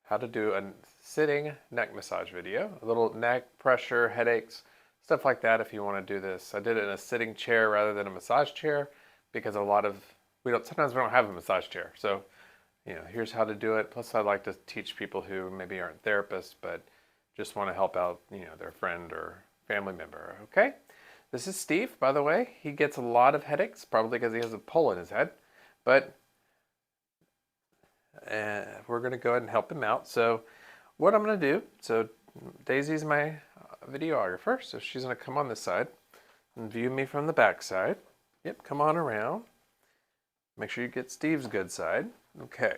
how to do a sitting neck massage video. A little neck pressure, headaches, stuff like that if you want to do this. I did it in a sitting chair rather than a massage chair because sometimes we don't have a massage chair. So, here's how to do it. Plus I like to teach people who maybe aren't therapists but just want to help out, their friend or family member. Okay? This is Steve, by the way. He gets a lot of headaches, probably because he has a pole in his head. But we're going to go ahead and help him out. So what I'm going to do, so Daisy's my videographer, so she's going to come on this side and view me from the back side. Yep, come on around. Make sure you get Steve's good side. Okay.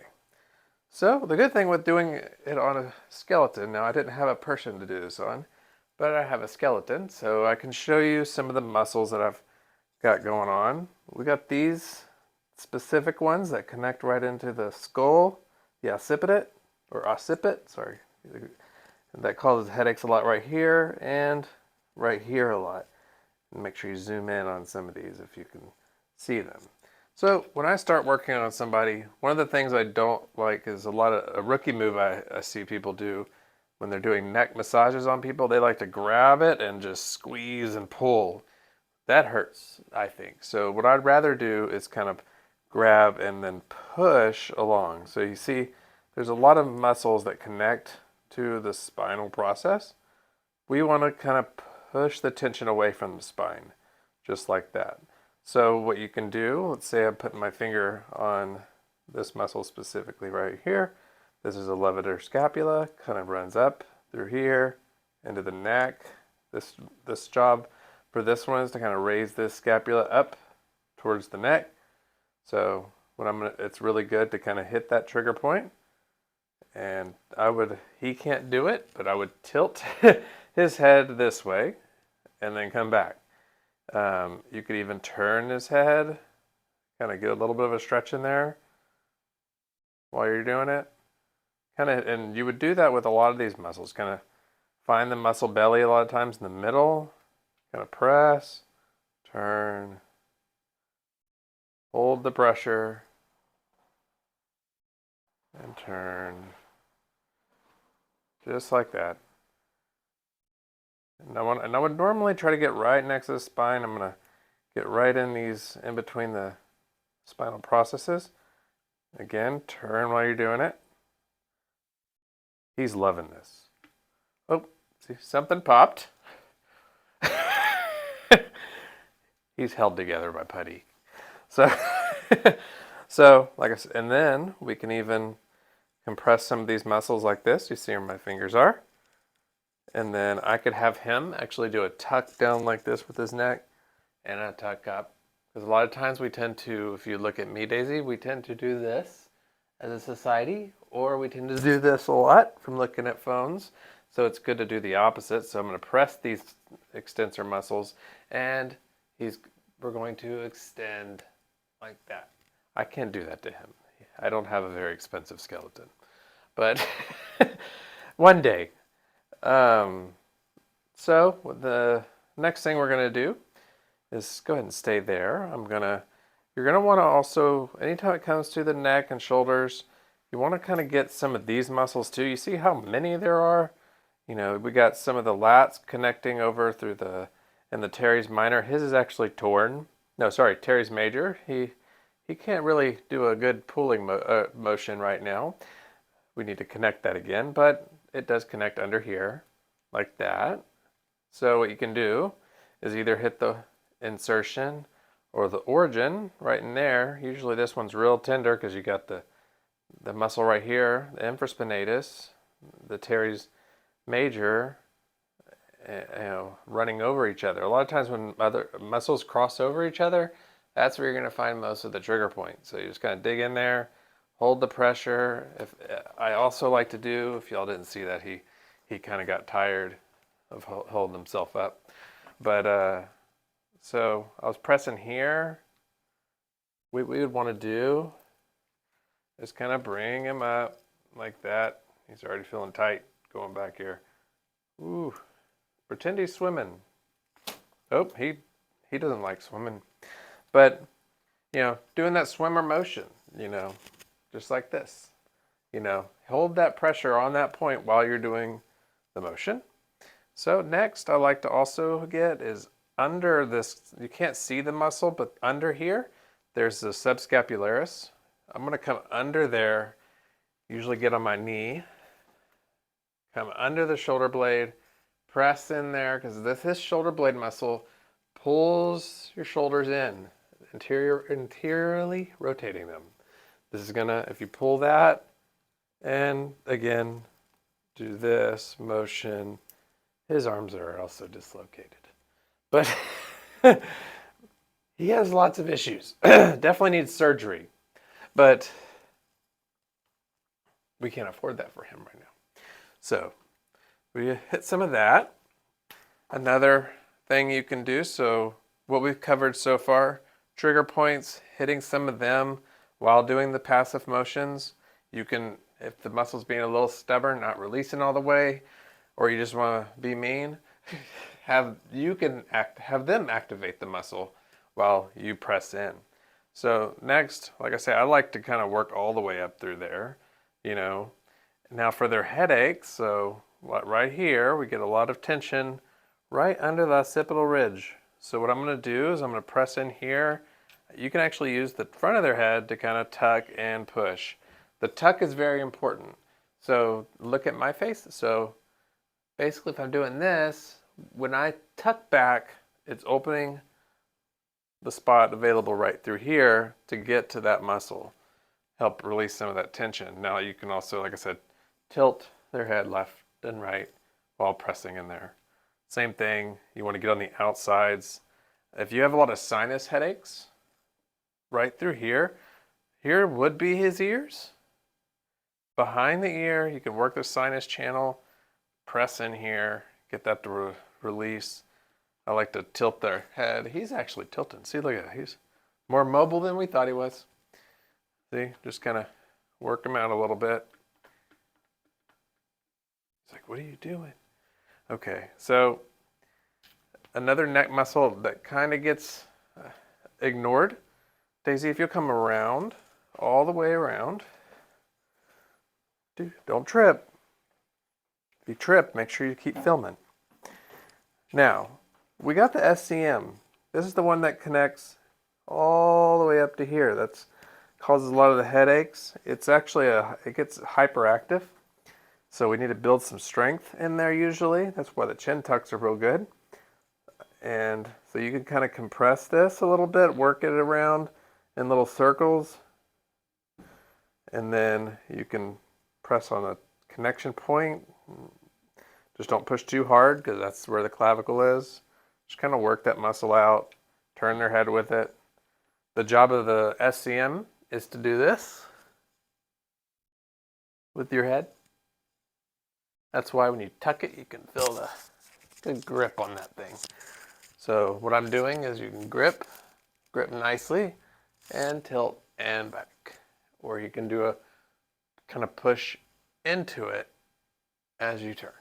So the good thing with doing it on a skeleton, now I didn't have a person to do this on, but I have a skeleton, so I can show you some of the muscles that I've got going on. We got these specific ones that connect right into the skull, the occiput, sorry. That causes headaches a lot right here and right here a lot. And make sure you zoom in on some of these if you can see them. So when I start working on somebody, one of the things I don't like is a rookie move I see people do when they're doing neck massages on people. They like to grab it and just squeeze and pull. That hurts, I think. So what I'd rather do is kind of grab and then push along. So you see there's a lot of muscles that connect to the spinal process. We want to kind of push the tension away from the spine, just like that. So what you can do, let's say I'm putting my finger on this muscle specifically right here. This is a levator scapula, kind of runs up through here into the neck. This job for this one is to kind of raise this scapula up towards the neck. So it's really good to kind of hit that trigger point. And he can't do it, but I would tilt his head this way and then come back. You could even turn his head, kind of get a little bit of a stretch in there while you're doing it. And you would do that with a lot of these muscles. Kind of find the muscle belly a lot of times in the middle. Kind of press, turn, hold the pressure, and turn. Just like that. And I would normally try to get right next to the spine. I'm going to get right in between the spinal processes. Again, turn while you're doing it. He's loving this. Oh, see, something popped. He's held together by putty. So, like I said, and then we can even compress some of these muscles like this. You see where my fingers are. And then I could have him actually do a tuck down like this with his neck and a tuck up. Because a lot of times we tend to, if you look at me, Daisy, we tend to do this as a society, or we tend to do this a lot from looking at phones. So it's good to do the opposite. So I'm going to press these extensor muscles and we're going to extend like that. I can't do that to him. I don't have a very expensive skeleton. But one day. So the next thing we're going to do is go ahead and stay there. You're going to want to also, anytime it comes to the neck and shoulders, you want to kind of get some of these muscles too. You see how many there are? We got some of the lats connecting over through and the teres minor. His is actually torn. No, sorry, teres major. He can't really do a good pulling motion right now. We need to connect that again, but it does connect under here like that. So what you can do is either hit the insertion or the origin right in there. Usually this one's real tender because you got the muscle right here, the infraspinatus, the teres major, running over each other. A lot of times when other muscles cross over each other, that's where you're going to find most of the trigger points. So you just kind of dig in there, hold the pressure. I also like to do, if y'all didn't see that, he kind of got tired of holding himself up. But so I was pressing here. What we would want to do is kind of bring him up like that. He's already feeling tight going back here. Ooh, pretend he's swimming. Oh, he doesn't like swimming. But, doing that swimmer motion, just like this. hold that pressure on that point while you're doing the motion. So next I like to also get is under this, you can't see the muscle, but under here, there's the subscapularis. I'm going to come under there, usually get on my knee, come under the shoulder blade, press in there, because this shoulder blade muscle pulls your shoulders in, interiorly rotating them. This is gonna, if you pull that, and again, do this motion, his arms are also dislocated. But he has lots of issues. Definitely needs surgery. But we can't afford that for him right now. So we hit some of that. Another thing you can do, so what we've covered so far, trigger points, hitting some of them while doing the passive motions. You can, if the muscle's being a little stubborn, not releasing all the way, or you just want to be mean, have them activate the muscle while you press in. So next, like I say, I like to kind of work all the way up through there, Now for their headaches, so right here, we get a lot of tension right under the occipital ridge. So what I'm going to do is I'm going to press in here. You can actually use the front of their head to kind of tuck and push. The tuck is very important. So look at my face. So basically if I'm doing this, when I tuck back, it's opening the spot available right through here to get to that muscle, help release some of that tension. Now you can also, like I said, tilt their head left and right while pressing in there. Same thing, you want to get on the outsides. If you have a lot of sinus headaches, right through here would be his ears. Behind the ear, you can work the sinus channel, press in here, get that to release. I like to tilt their head. He's actually tilting. See, look at that. He's more mobile than we thought he was. See, just kind of work him out a little bit. He's like, what are you doing? Okay, so another neck muscle that kind of gets ignored. Daisy, if you'll come around, all the way around. Dude, don't trip. If you trip, make sure you keep filming. Now, we got the SCM. This is the one that connects all the way up to here. That causes a lot of the headaches. It's actually it gets hyperactive. So we need to build some strength in there usually. That's why the chin tucks are real good. And so you can kind of compress this a little bit, work it around in little circles. And then you can press on a connection point. Just don't push too hard because that's where the clavicle is. Just kind of work that muscle out, turn their head with it. The job of the SCM is to do this with your head. That's why when you tuck it, you can feel the good grip on that thing. So what I'm doing is you can grip nicely, and tilt and back. Or you can do a kind of push into it as you turn.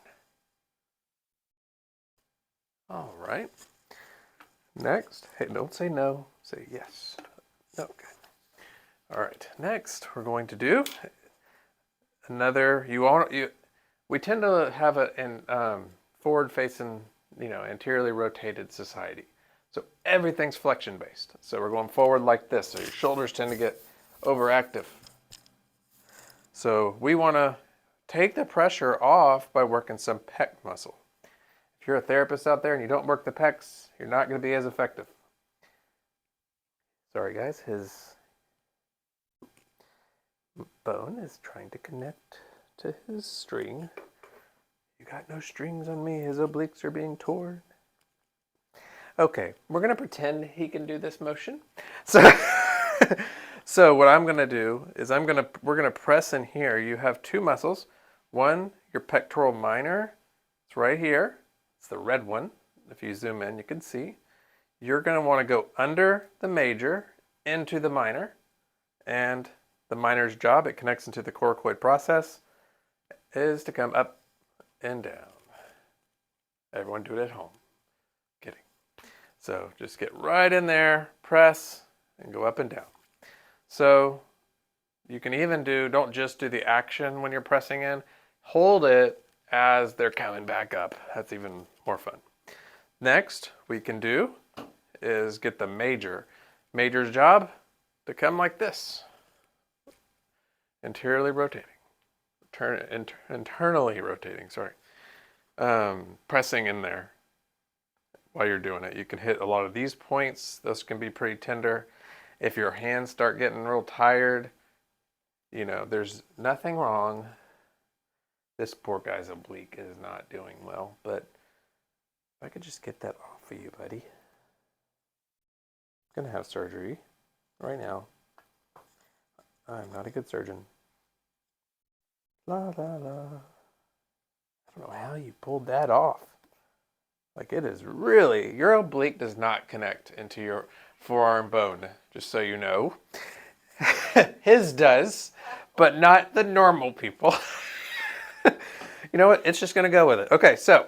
All right. Next, hey, don't say no, say yes. Okay. All right. Next, we're going to do another. We tend to have a forward-facing, anteriorly rotated society. So everything's flexion-based. So we're going forward like this. So your shoulders tend to get overactive. So we want to take the pressure off by working some pec muscle. If you're a therapist out there and you don't work the pecs, you're not going to be as effective. Sorry guys, his bone is trying to connect to his string. You got no strings on me, his obliques are being torn. Okay, we're going to pretend he can do this motion. So what I'm going to do is we're going to press in here. You have two muscles. One, your pectoral minor. It's right here. It's the red one. If you zoom in, you can see. You're going to want to go under the major into the minor. And the minor's job, it connects into the coracoid process, is to come up and down. Everyone do it at home. Kidding. So just get right in there, press, and go up and down. So You can even don't just do the action when you're pressing in, hold it as they're coming back up. That's even more fun. Next, we can do is get the major. Major's job to come like this. Interiorly rotating. Internally rotating, sorry. Pressing in there while you're doing it. You can hit a lot of these points. Those can be pretty tender. If your hands start getting real tired, you know, there's nothing wrong. This poor guy's oblique is not doing well, but if I could just get that off of you, buddy. I'm gonna have surgery right now. I'm not a good surgeon. La la la. I don't know how you pulled that off. Like, it is really, your oblique does not connect into your forearm bone, just so you know. His does, but not the normal people. You know what? It's just going to go with it. Okay, so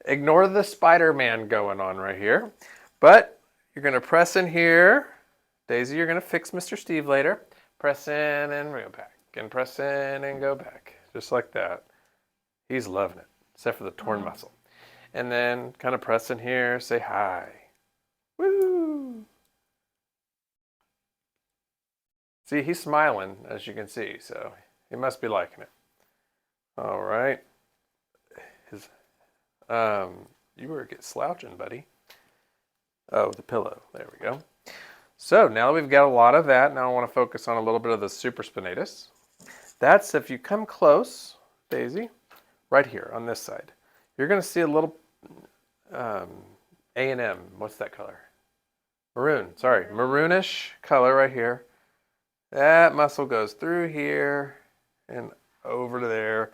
ignore the Spider-Man going on right here. But you're going to press in here. Daisy, you're going to fix Mr. Steve later. Press in and go back. And press in and go back. Just like that. He's loving it, except for the torn muscle. And then kind of press in here, say hi. Woo! See, he's smiling, as you can see, so he must be liking it. All right. You were slouching, buddy. Oh, the pillow. There we go. So now that we've got a lot of that, now I want to focus on a little bit of the supraspinatus. That's if you come close, Daisy, right here on this side. You're going to see a little A&M. What's that color? Maroon. Sorry, maroonish color right here. That muscle goes through here and over to there,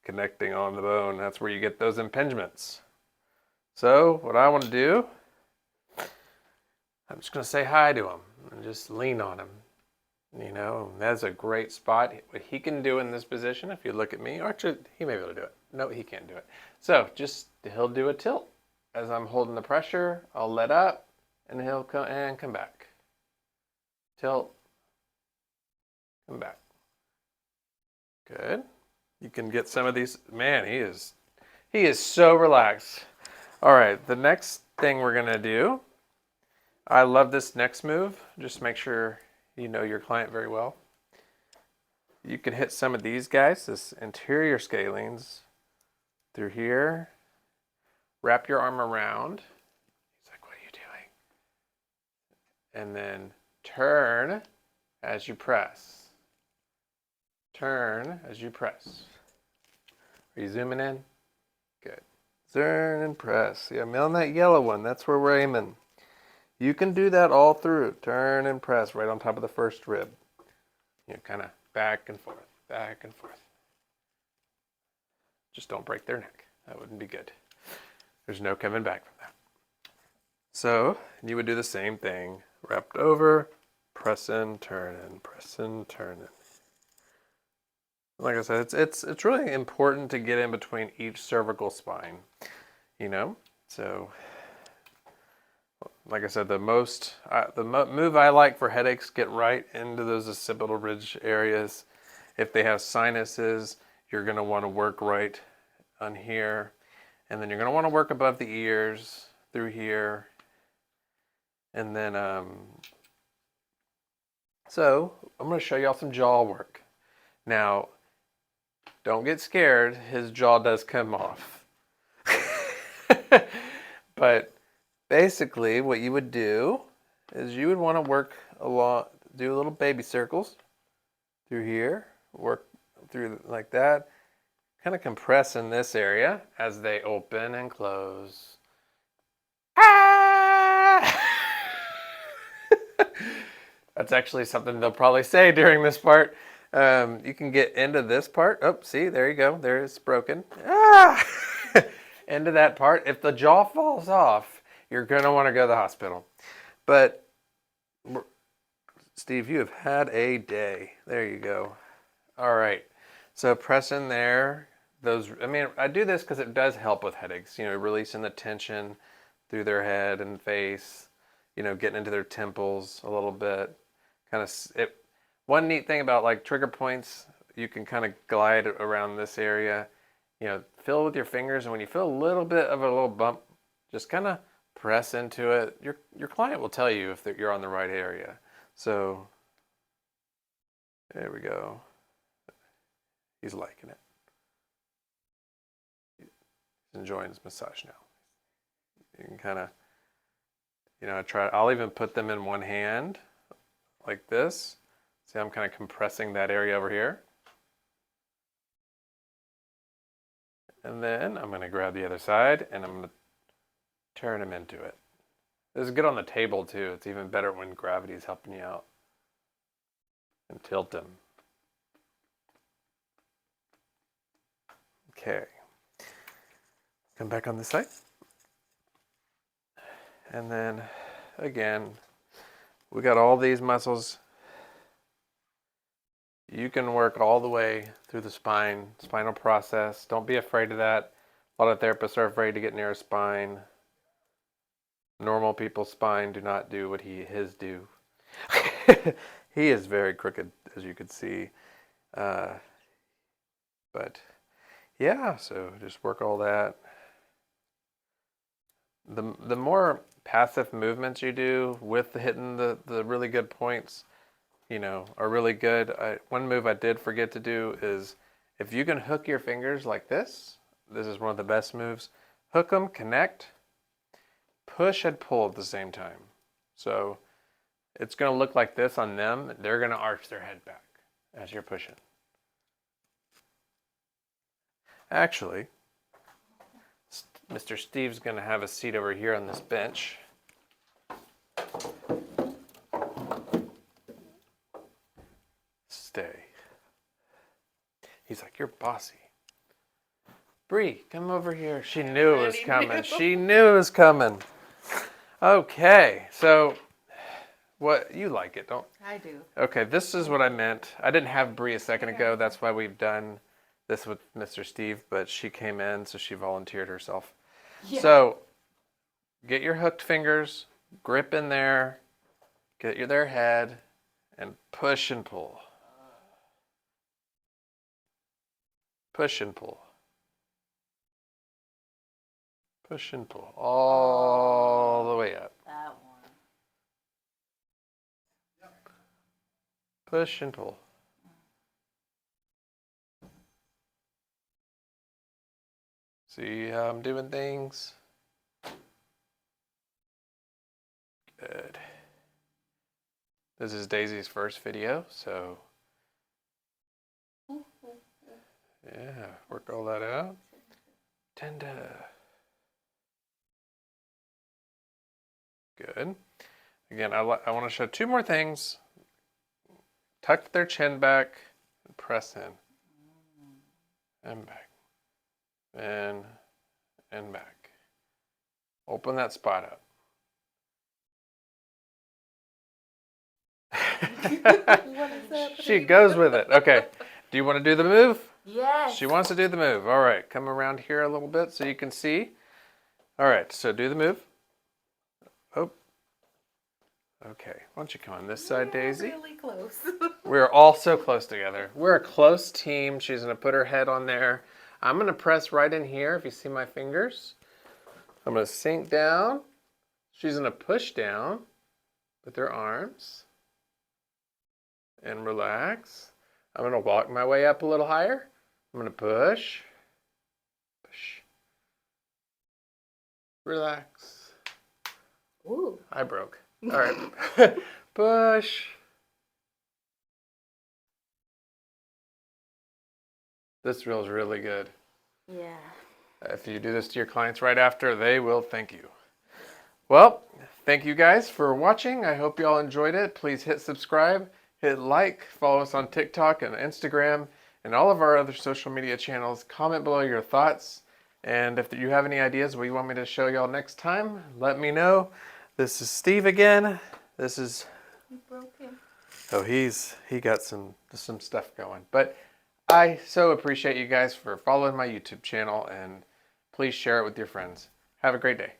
connecting on the bone. That's where you get those impingements. So what I want to do, I'm just going to say hi to him and just lean on him. You know, that's a great spot. What he can do in this position, if you look at me, or actually, he may be able to do it. No, he can't do it. So he'll do a tilt. As I'm holding the pressure, I'll let up, and he'll come back. Tilt, come back. Good. You can get some of these. Man, he is so relaxed. All right, the next thing we're gonna do. I love this next move. Just make sure you know your client very well. You can hit some of these guys, this anterior scalenes, through here. Wrap your arm around. He's like, what are you doing? And then turn as you press. Turn as you press. Are you zooming in? Good. Turn and press. Yeah, I'm on that yellow one. That's where we're aiming. You can do that all through. Turn and press right on top of the first rib. You know, kind of back and forth, back and forth. Just don't break their neck. That wouldn't be good. There's no coming back from that. So you would do the same thing. Wrapped over, press in, turn in, press in, turn in. Like I said, it's really important to get in between each cervical spine. You know, so. Like I said, the move I like for headaches, get right into those occipital ridge areas. If they have sinuses, you're going to want to work right on here. And then you're going to want to work above the ears through here. And then, so I'm going to show y'all some jaw work. Now, don't get scared. His jaw does come off. But basically, what you would do is you would want to work along, do little baby circles through here, work through like that, kind of compress in this area as they open and close. Ah! That's actually something they'll probably say during this part. You can get into this part. Oh, see, there you go. There it's broken. Ah! Into that part. If the jaw falls off, you're going to want to go to the hospital. But, Steve, you have had a day. There you go. All right. So press in there. I do this because it does help with headaches. You know, releasing the tension through their head and face. You know, getting into their temples a little bit. One neat thing about like trigger points, you can kind of glide around this area. You know, feel with your fingers, and when you feel a little bit of a little bump, just kind of press into it. Your client will tell you if you're on the right area. So there we go. He's liking it. He's enjoying his massage now. You can kind of, you know, I'll even put them in one hand like this. See, I'm kind of compressing that area over here. And then I'm going to grab the other side and I'm going to turn him into it. This is good on the table too. It's even better when gravity is helping you out. And tilt him. Okay. Come back on this side. And then again, we got all these muscles. You can work all the way through the spinal process. Don't be afraid of that. A lot of therapists are afraid to get near a spine. Normal people's spine do not do what his do. He is very crooked, as you could see. But yeah, so just work all that. The more passive movements you do with hitting the really good points, you know, are really good. One move I did forget to do is if you can hook your fingers like this is one of the best moves. Hook them, connect, push and pull at the same time. So it's going to look like this on them. They're going to arch their head back as you're pushing. Actually, Mr. Steve's going to have a seat over here on this bench. Stay. He's like, you're bossy. Bree, come over here. She knew it was coming. She knew it was coming. Okay, so what you like it, don't? I do. Okay, this is what I meant. I didn't have Bree a second ago. That's why we've done this with Mr. Steve, but she came in, so she volunteered herself. Yeah. So get your hooked fingers, grip in there, get their head, and push and pull. Push and pull. Push and pull all the way up. That one. Push and pull. See how I'm doing things? Good. This is Daisy's first video, so yeah, work all that out. Tender. Good. Again, I want to show two more things. Tuck their chin back and press in. And back. And back. Open that spot up. What is that? She goes with it. Okay. Do you want to do the move? Yes. She wants to do the move. All right. Come around here a little bit so you can see. All right. So do the move. Oh. Okay. Why don't you come on this side, Daisy? Really close. We're all so close together. We're a close team. She's going to put her head on there. I'm going to press right in here if you see my fingers. I'm going to sink down. She's going to push down with her arms. And relax. I'm going to walk my way up a little higher. I'm going to push. Push. Relax. Ooh. I broke. All right. Push. This feels really good. Yeah. If you do this to your clients right after, they will thank you. Well, thank you guys for watching. I hope you all enjoyed it. Please hit subscribe, hit like, follow us on TikTok and Instagram, and all of our other social media channels. Comment below your thoughts. And if you have any ideas what you want me to show y'all next time, let me know. This is Steve again. This is... You broke him. Oh, he got some stuff going. But I so appreciate you guys for following my YouTube channel, and please share it with your friends. Have a great day.